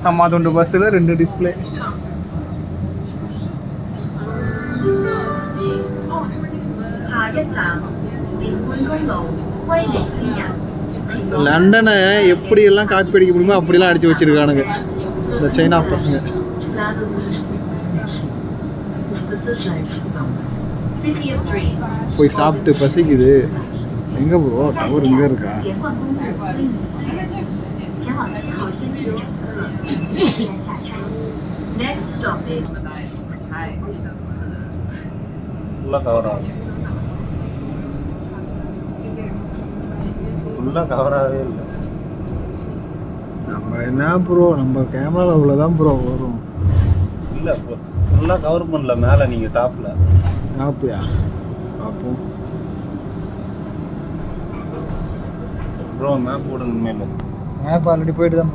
அம்மாதுண்டு பஸ்ஸில் 2 டிஸ்பிளே. லண்டனை எப்படியெல்லாம் காப்பி அடிக்க முடியுமோ அப்படிலாம் அடித்து வச்சிருக்கானுங்க இந்த சைனா பசங்க. போய் சாப்பிட்டு பசிக்குது. எங்கே ப்ரோ டவர் இங்கே இருக்கா? கவராகவே இல்லை. நம்ம என்ன ப்ரோ நம்ம கேமராவில் அவ்வளோதான் ப்ரோ வரும். இல்லை ஃபுல்லாக கவர் பண்ணல. மேலே நீங்கள் டாப்பில் டாப்பியா பார்ப்போம் ப்ரோ. மேப் போடுங்க. மேலே மேப் ஆல்ரெடி போயிட்டு தான்